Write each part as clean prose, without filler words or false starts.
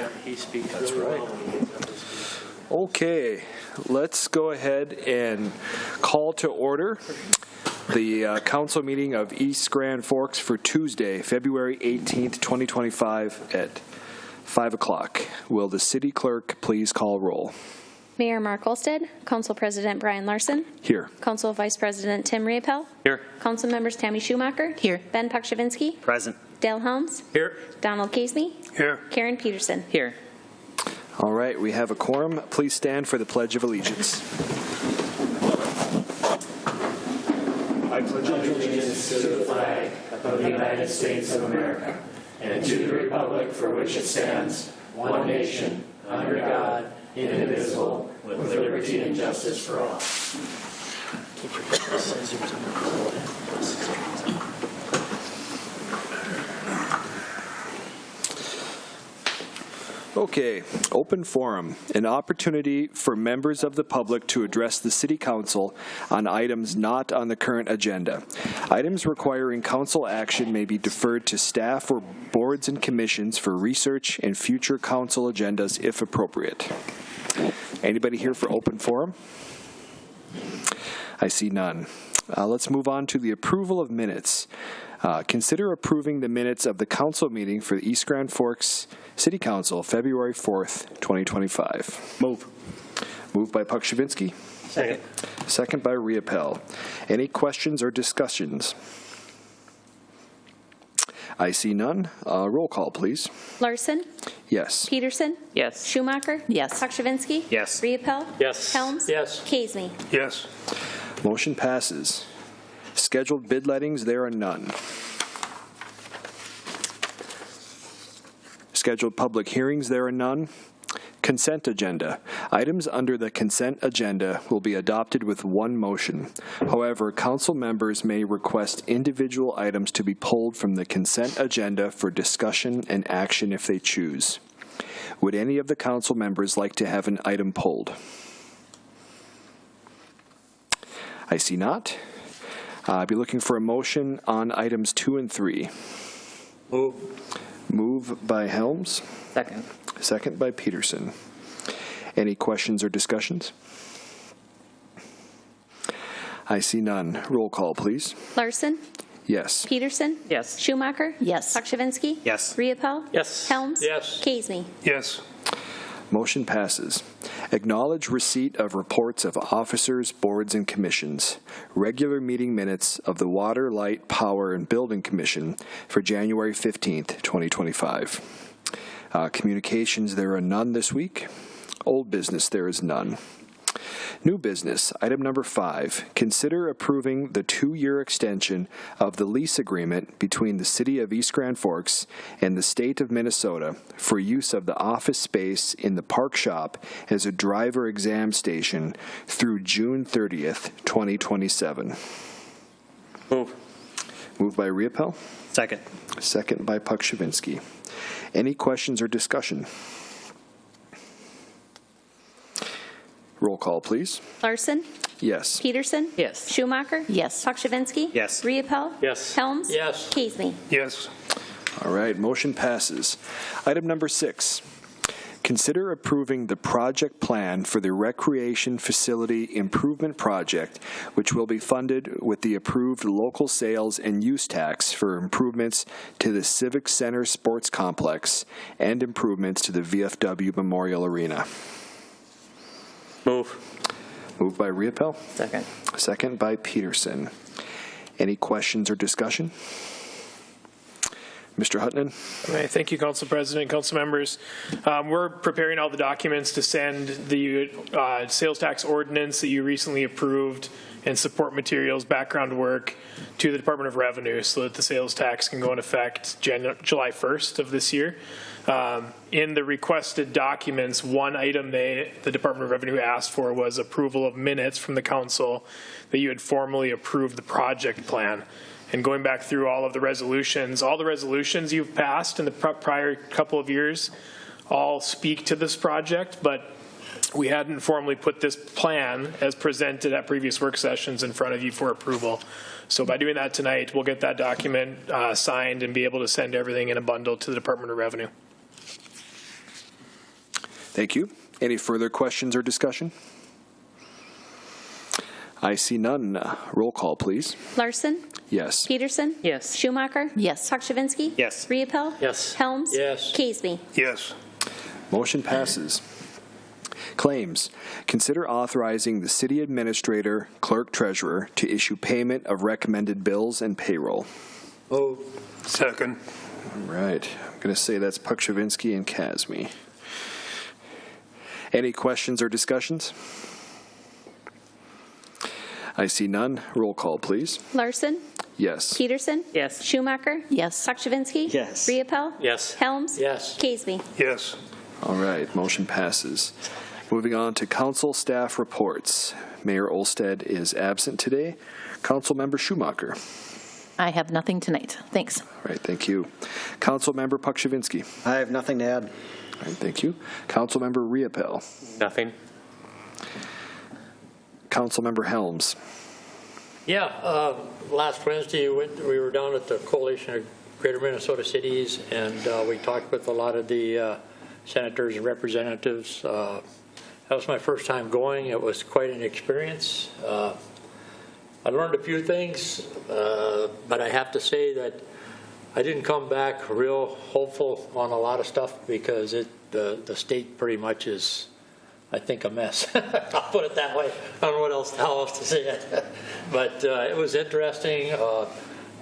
Yeah, he speaks. That's really right. Well. Okay, let's go ahead and call to order the council meeting of East Grand Forks for Tuesday, February 18th, 2025 at 5 o'clock. Will the city clerk please call roll? Mayor Mark Olsted, Council President Brian Larson. Here. Council Vice President Tim Riepel. Here. Council Members Tammy Schumacher. Here. Ben Pukshavinsky. Present. Dale Helms. Here. Donald Casney. Here. Karen Peterson. Here. All right, we have a quorum. Please stand for the Pledge of Allegiance. I pledge allegiance to the flag of the United States of America and to the republic for which it stands, one nation, under God, indivisible, with liberty and justice for all. Okay, open forum, an opportunity for members of the public to address the City Council on items not on the current agenda. Items requiring council action may be deferred to staff or boards and commissions for research and future council agendas if appropriate. Anybody here for open forum? I see none. Let's move on to the approval of minutes. Consider approving the minutes of the council meeting for the East Grand Forks City Council, February 4th, 2025. Move. Moved by Pukshavinsky. Second. Second by Riepel. Any questions or discussions? I see none. Roll call, please. Larson. Yes. Peterson. Yes. Schumacher. Yes. Pukshavinsky. Yes. Riepel. Yes. Helms. Yes. Casney. Yes. Motion passes. Scheduled bid lettings, there are none. Scheduled public hearings, there are none. Consent agenda. Items under the consent agenda will be adopted with one motion. However, council members may request individual items to be pulled from the consent agenda for discussion and action if they choose. Would any of the council members like to have an item pulled? I see not. I'll be looking for a motion on items 2 and 3. Move. Move by Helms. Second. Second by Peterson. Any questions or discussions? I see none. Roll call, please. Larson. Yes. Peterson. Yes. Schumacher. Yes. Pukshavinsky. Yes. Riepel. Yes. Helms. Yes. Casney. Yes. Motion passes. Acknowledge receipt of reports of officers, boards, and commissions. Regular meeting minutes of the Water, Light, Power, and Building Commission for January 15th, 2025. Communications, there are none this week. Old business, there is none. New business, item number 5, consider approving the 2-year extension of the lease agreement between the City of East Grand Forks and the State of Minnesota for use of the office space in the Park Shop as a driver exam station through June 30th, 2027. Move. Moved by Riepel. Second. Second by Pukshavinsky. Any questions or discussion? Roll call, please. Larson. Yes. Peterson. Yes. Schumacher. Yes. Pukshavinsky. Yes. Riepel. Yes. Helms. Yes. Casney. Yes. All right, motion passes. Item number 6, consider approving the project plan for the Recreation Facility Improvement Project, which will be funded with the approved local sales and use tax for improvements to the Civic Center Sports Complex and improvements to the VFW Memorial Arena. Move. Moved by Riepel. Second. Second by Peterson. Any questions or discussion? Mr. Hutton. Right, thank you, Council President, Council members. We're preparing all the documents to send the sales tax ordinance that you recently approved and support materials, background work to the Department of Revenue so that the sales tax can go into effect July 1st of this year. In the requested documents, one item the Department of Revenue asked for was approval of minutes from the council that you had formally approved the project plan. And going back through all the resolutions you've passed in the prior couple of years all speak to this project, but we hadn't formally put this plan as presented at previous work sessions in front of you for approval. So by doing that tonight, we'll get that document signed and be able to send everything in a bundle to the Department of Revenue. Thank you. Any further questions or discussion? I see none. Roll call, please. Larson? Yes. Peterson? Yes. Schumacher? Yes. Pakshavinsky? Yes. Riepel? Yes. Helms? Yes. Caseby? Yes. Motion passes. Claims. Consider authorizing the city administrator, clerk treasurer to issue payment of recommended bills and payroll. Move. Second. All right. I'm going to say that's Pakshavinsky and Casby. Any questions or discussions? I see none. Roll call, please. Larson? Yes. Peterson? Yes. Schumacher? Yes. Pakshavinsky? Yes. Riepel? Yes. Helms? Yes. Caseby? Yes. All right. Motion passes. Moving on to council staff reports. Mayor Olsted is absent today. Councilmember Schumacher. I have nothing tonight. Thanks. All right. Thank you. Councilmember Pakshavinsky. I have nothing to add. All right. Thank you. Councilmember Riepel. Nothing. Councilmember Helms. Yeah, last Wednesday we were down at the Coalition of Greater Minnesota Cities, and we talked with a lot of the senators and representatives. That was my first time going. It was quite an experience. I learned a few things, but I have to say that I didn't come back real hopeful on a lot of stuff because the state pretty much is, I think, a mess. I'll put it that way. I don't know how else to say it. But it was interesting.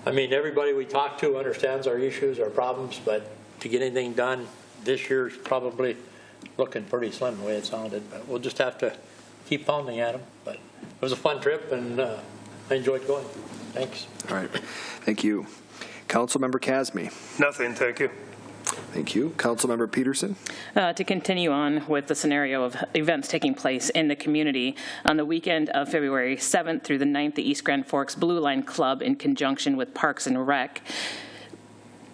I mean, everybody we talk to understands our issues, our problems, but to get anything done this year's probably looking pretty slim the way it sounded. But we'll just have to keep pounding at them. But it was a fun trip, and I enjoyed going. Thanks. All right. Thank you. Councilmember Casby. Nothing, thank you. Thank you. Councilmember Peterson. To continue on with the scenario of events taking place in the community, on the weekend of February 7th through the 9th, the East Grand Forks Blue Line Club, in conjunction with Parks and Rec,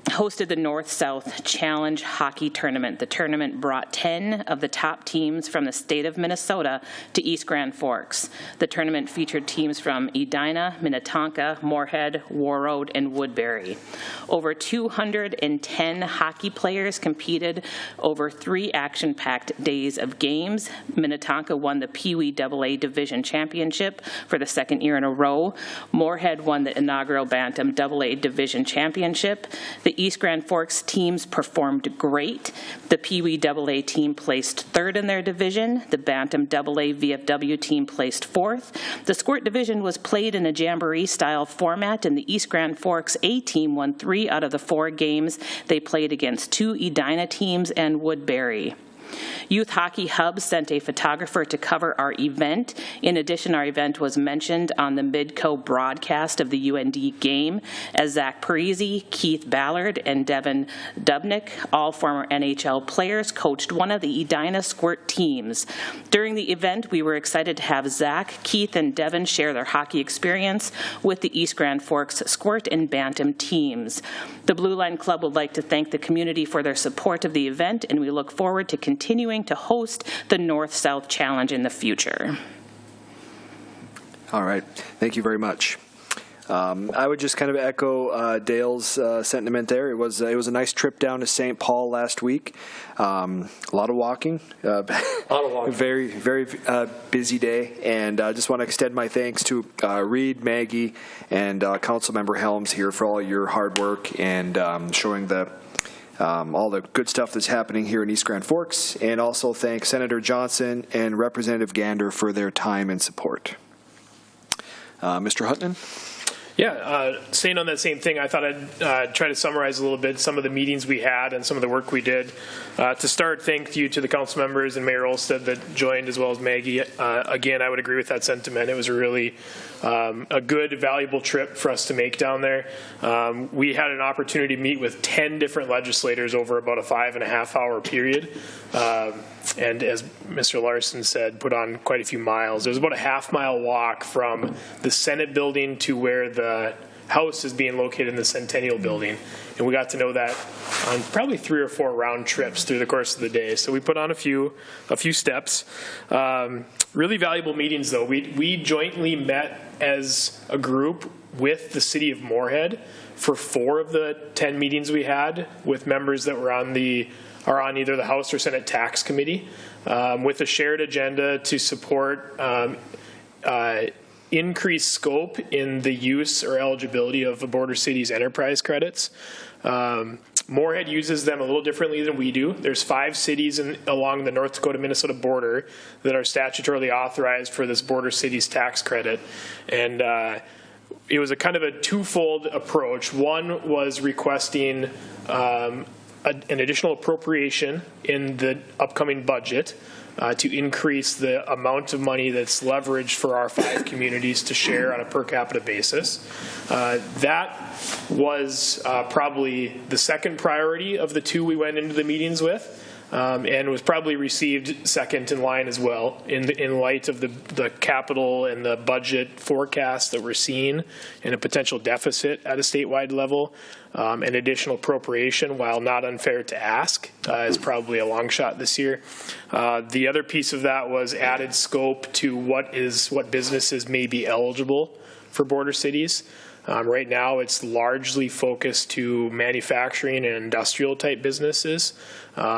hosted the North-South Challenge Hockey Tournament. The tournament brought 10 of the top teams from the state of Minnesota to East Grand Forks. The tournament featured teams from Edina, Minnetonka, Moorhead, Warroad, and Woodbury. Over 210 hockey players competed over 3 action-packed days of games. Minnetonka won the Pee Wee AA Division Championship for the second year in a row. Moorhead won the inaugural Bantam AA Division Championship. The East Grand Forks teams performed great. The Pee Wee AA team placed third in their division. The Bantam AA VFW team placed fourth. The Squirt division was played in a jamboree-style format, and the East Grand Forks A team won 3 out of the 4 games they played against 2 Edina teams and Woodbury. Youth Hockey Hub sent a photographer to cover our event. In addition, our event was mentioned on the Midco broadcast of the UND game as Zach Parisi, Keith Ballard, and Devin Dubnik, all former NHL players, coached one of the Edina Squirt teams. During the event, we were excited to have Zach, Keith, and Devin share their hockey experience with the East Grand Forks Squirt and Bantam teams. The Blue Line Club would like to thank the community for their support of the event, and we look forward to continuing to host the North-South Challenge in the future. All right. Thank you very much. I would just kind of echo Dale's sentiment there. It was a nice trip down to St. Paul last week. A lot of walking. Very, very busy day. And I just want to extend my thanks to Reed, Maggie, and Councilmember Helms here for all your hard work and showing all the good stuff that's happening here in East Grand Forks. And also thank Senator Johnson and Representative Gander for their time and support. Mr. Hutton? Yeah, staying on that same thing, I thought I'd try to summarize a little bit some of the meetings we had and some of the work we did. To start, thank you to the council members and Mayor Olsted that joined, as well as Maggie. Again, I would agree with that sentiment. It was a really a good, valuable trip for us to make down there. We had an opportunity to meet with 10 different legislators over about a 5.5-hour period. And as Mr. Larson said, put on quite a few miles. It was about a half-mile walk from the Senate building to where the House is being located in the Centennial building. And we got to know that on probably 3 or 4 round trips through the course of the day. So we put on a few steps. Really valuable meetings, though. We jointly met as a group with the city of Moorhead for 4 of the 10 meetings we had with members that were on the are on either the House or Senate Tax Committee with a shared agenda to support increased scope in the use or eligibility of the border cities enterprise credits. Moorhead uses them a little differently than we do. There's 5 cities along the North Dakota-Minnesota border that are statutorily authorized for this border cities tax credit. And it was a kind of a twofold approach. One was requesting an additional appropriation in the upcoming budget to increase the amount of money that's leveraged for our 5 communities to share on a per capita basis. That was probably the second priority of the 2 we went into the meetings with, and was probably received second in line as well in light of the capital and the budget forecast that we're seeing and a potential deficit at a statewide level. An additional appropriation, while not unfair to ask, is probably a long shot this year. The other piece of that was added scope to what businesses may be eligible for border cities. Right now, it's largely focused to manufacturing and industrial type businesses.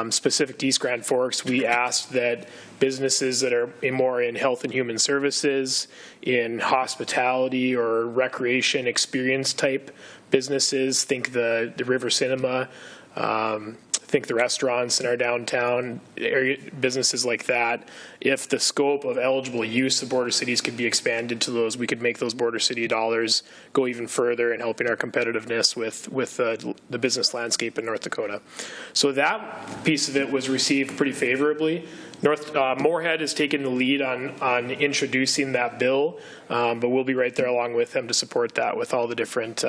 Specific to East Grand Forks, we asked that businesses that are more in health and human services, in hospitality or recreation experience type businesses, think the River Cinema, think the restaurants in our downtown area, businesses like that. If the scope of eligible use of border cities could be expanded to those, we could make those border city dollars go even further in helping our competitiveness with the business landscape in North Dakota. So that piece of it was received pretty favorably. Moorhead has taken the lead on introducing that bill, but we'll be right there along with them to support that with all the different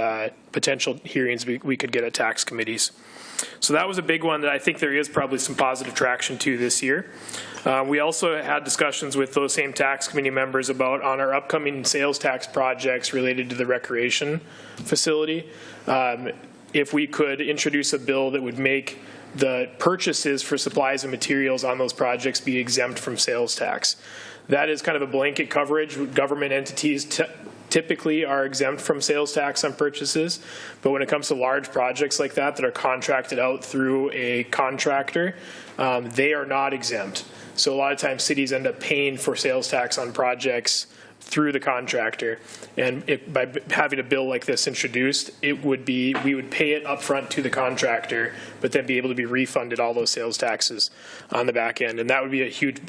potential hearings we could get at tax committees. So that was a big one that I think there is probably some positive traction to this year. We also had discussions with those same tax committee members about on our upcoming sales tax projects related to the recreation facility. If we could introduce a bill that would make the purchases for supplies and materials on those projects be exempt from sales tax. That is kind of a blanket coverage. Government entities typically are exempt from sales tax on purchases, but when it comes to large projects like that are contracted out through a contractor, they are not exempt. So a lot of times cities end up paying for sales tax on projects through the contractor, and by having a bill like this introduced, we would pay it upfront to the contractor, but then be able to be refunded all those sales taxes on the back end, and that would be a huge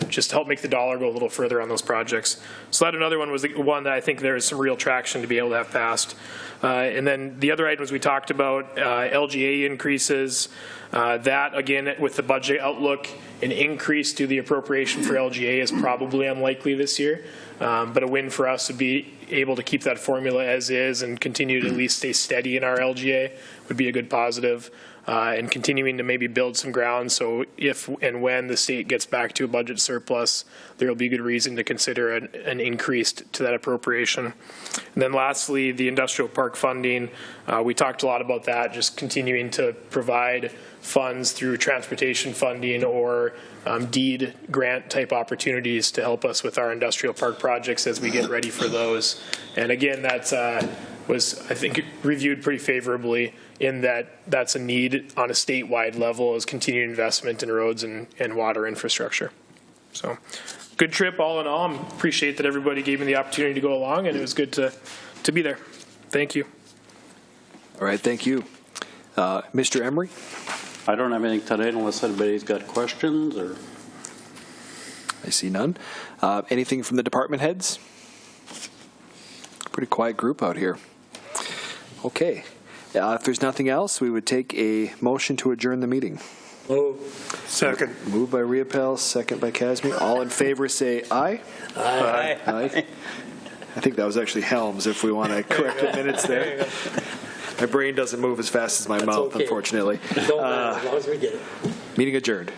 just to help make the dollar go a little further on those projects. So that another one was the one that I think there is some real traction to be able to have passed. And then the other items we talked about, LGA increases. That again, with the budget outlook, an increase to the appropriation for LGA is probably unlikely this year. But a win for us would be able to keep that formula as is and continue to at least stay steady in our LGA would be a good positive. And continuing to maybe build some ground so if and when the state gets back to a budget surplus, there will be good reason to consider an increase to that appropriation. And then lastly, the industrial park funding. We talked a lot about that, just continuing to provide funds through transportation funding or deed grant type opportunities to help us with our industrial park projects as we get ready for those. And again, that was, I think, reviewed pretty favorably in that that's a need on a statewide level as continued investment in roads and water infrastructure. So good trip all in all. I appreciate that everybody gave me the opportunity to go along, and it was good to be there. Thank you. All right, thank you. Mr. Emery? I don't have anything today unless anybody's got questions or. I see none. Anything from the department heads? Pretty quiet group out here. Okay. If there's nothing else, we would take a motion to adjourn the meeting. Second. Moved by Riopel, second by Casmi. All in favor say aye. Aye. Aye. I think that was actually Helms, if we want to correct the minutes there. My brain doesn't move as fast as my mouth, okay. Unfortunately. Don't matter, as long as we get it. Meeting adjourned.